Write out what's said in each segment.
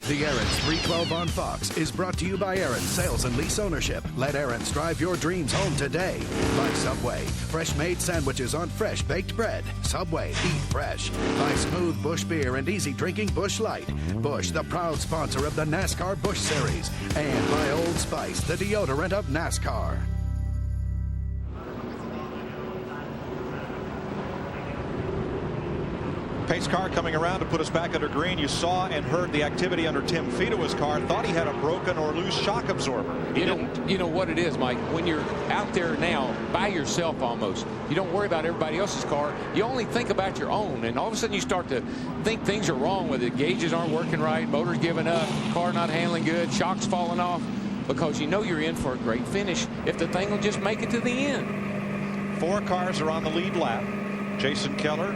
The Aaron's 312 on Fox is brought to you by Aaron's Sales and Lease Ownership. Let Aaron's drive your dreams home today. By Subway, fresh-made sandwiches on fresh baked bread. Subway, eat fresh. By smooth Busch beer and easy drinking Busch Light. Busch, the proud sponsor of the NASCAR Busch Series. And by Old Spice, the deodorant of NASCAR. Pace car coming around to put us back under green. You saw and heard the activity under Tim Fedewa's car. Thought he had a broken or loose shock absorber. You know what it is, Mike? When you're out there now by yourself almost, you don't worry about everybody else's car. You only think about your own. And all of a sudden you start to think things are wrong with it. Gauges aren't working right. Motor's giving up. Car not handling good. Shocks falling off. Because you know you're in for a great finish if the thing will just make it to the end. 4 cars are on the lead lap. Jason Keller.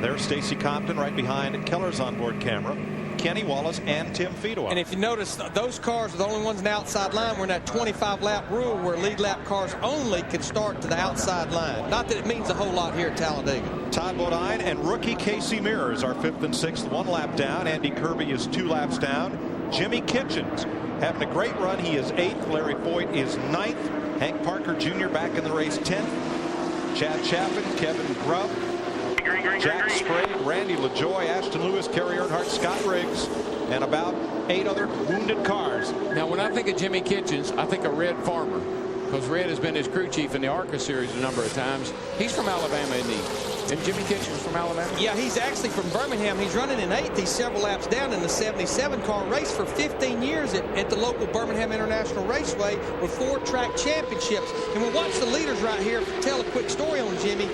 There's Stacy Compton right behind Keller's onboard camera. Kenny Wallace and Tim Fedewa. And if you notice, those cars are the only ones in the outside line. We're in that 25-lap rule where lead lap cars only can start to the outside line. Not that it means a whole lot here at Talladega. Todd Bodine and rookie Casey Mears are 5th and 6th, 1 lap down. Andy Kirby is 2 laps down. Jimmy Kitchens having a great run. He is 8th. Larry Foyt is 9th. Hank Parker Jr. back in the race 10th. Chad Chaffin, Kevin Grubb, Jack Sprague, Randy LaJoy, Ashton Lewis, Kerry Earnhardt, Scott Riggs, and about 8 other wounded cars. Now, when I think of Jimmy Kitchens, I think of Red Farmer, because Red has been his crew chief in the ARCA series a number of times. He's from Alabama, isn't he? And Jimmy Kitchens from Alabama? Yeah, he's actually from Birmingham. He's running in 8th. He's several laps down in the 77 car. Raced for 15 years at the local Birmingham International Raceway with 4 track championships. And we'll watch the leaders right here tell a quick story on Jimmy.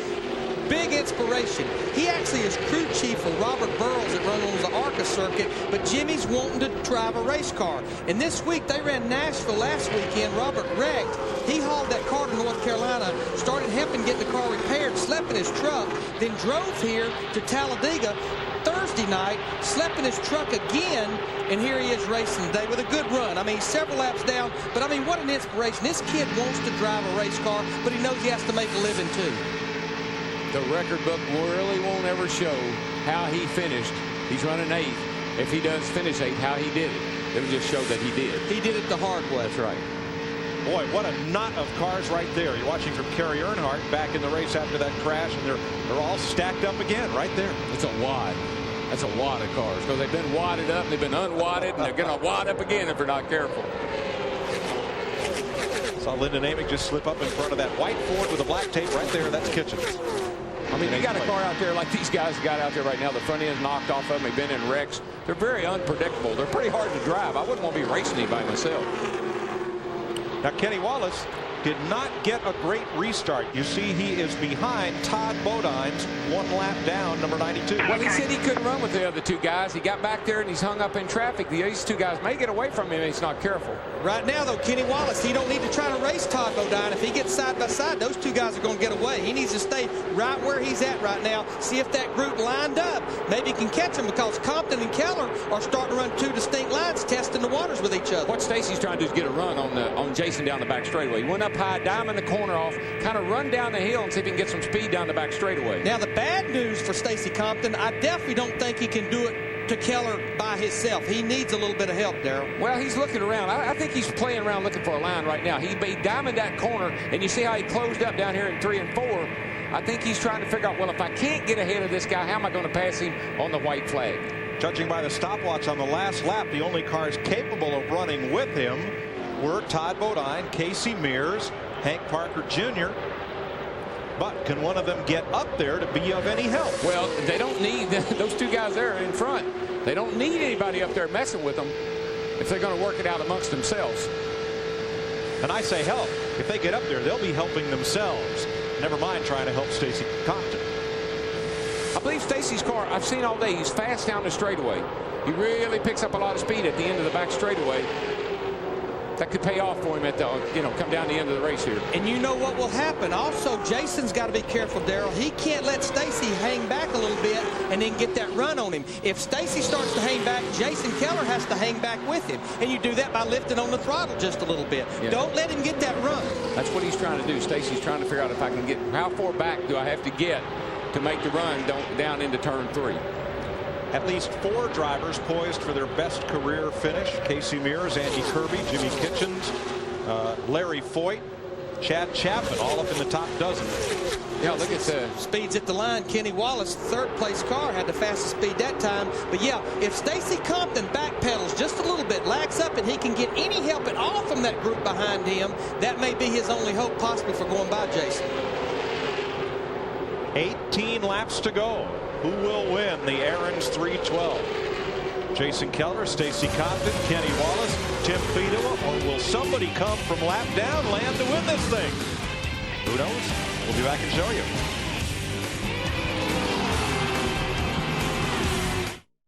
Big inspiration. He actually is crew chief for Robert Burrows that runs on the ARCA circuit, but Jimmy's wanting to drive a race car. And this week, they ran Nashville last weekend. Robert wrecked. He hauled that car to North Carolina, started helping get the car repaired, slept in his truck, then drove here to Talladega Thursday night, slept in his truck again, and here he is racing today with a good run. I mean, he's several laps down, but I mean, what an inspiration. This kid wants to drive a race car, but he knows he has to make a living too. The record book really won't ever show how he finished. He's running 8th. If he does finish 8th, how he did it. It'll just show that he did. He did it the hard way. That's right. Boy, what a knot of cars right there. You're watching from Kerry Earnhardt back in the race after that crash, and they're all stacked up again right there. It's a wad. That's a wad of cars because they've been wadded up, and they've been unwadded, and they're going to wad up again if they're not careful. Saw Lyndon Amick just slip up in front of that white Ford with the black tape right there. That's Kitchens. I mean, you got a car out there like these guys got out there right now. The front end's knocked off of them. They've been in wrecks. They're very unpredictable. They're pretty hard to drive. I wouldn't want to be racing anybody myself. Now, Kenny Wallace did not get a great restart. You see, he is behind Todd Bodine's 1 lap down, number 92. Well, he said he couldn't run with the other 2 guys. He got back there and he's hung up in traffic. These 2 guys may get away from him if he's not careful. Right now, though, Kenny Wallace, he don't need to try to race Todd Bodine. If he gets side by side, those 2 guys are going to get away. He needs to stay right where he's at right now. See if that group lined up. Maybe he can catch him because Compton and Keller are starting to run 2 distinct lines, testing the waters with each other. What Stacy's trying to do is get a run on Jason down the back straightaway. He went up high, diamond the corner off, kind of run down the hill and see if he can get some speed down the back straightaway. Now, the bad news for Stacy Compton, I definitely don't think he can do it to Keller by himself. He needs a little bit of help, Darrell. Well, he's looking around. I think he's playing around looking for a line right now. He diamond that corner, and you see how he closed up down here in 3 and 4. I think he's trying to figure out, well, if I can't get ahead of this guy, how am I going to pass him on the white flag? Judging by the stopwatch on the last lap, the only cars capable of running with him were Todd Bodine, Casey Mears, Hank Parker Jr. But can one of them get up there to be of any help? Well, they don't need those 2 guys there in front. They don't need anybody up there messing with them if they're going to work it out amongst themselves. And I say help. If they get up there, they'll be helping themselves. Never mind trying to help Stacy Compton. I believe Stacy's car, I've seen all day, he's fast down the straightaway. He really picks up a lot of speed at the end of the back straightaway. That could pay off for him at the, come down the end of the race here. And you know what will happen. Also, Jason's got to be careful, Darrell. He can't let Stacy hang back a little bit and then get that run on him. If Stacy starts to hang back, Jason Keller has to hang back with him. And you do that by lifting on the throttle just a little bit. Yeah. Don't let him get that run. That's what he's trying to do. Stacy's trying to figure out if I can get, how far back do I have to get to make the run down into turn 3. at least 4 drivers poised for their best career finish. Casey Mears, Andy Kirby, Jimmy Kitchens, Larry Foyt, Chad Chapman, all up in the top dozen. Yeah, look at the speeds at the line. Kenny Wallace, 3rd place car, had the fastest speed that time. But yeah, if Stacy Compton backpedals just a little bit, lags up, and he can get any help at all from that group behind him, that may be his only hope possibly for going by Jason. 18 laps to go. Who will win the Aaron's 312? Jason Keller, Stacy Compton, Kenny Wallace, Tim Fedowa, or will somebody come from lap down land to win this thing? Who knows? We'll be back and show you.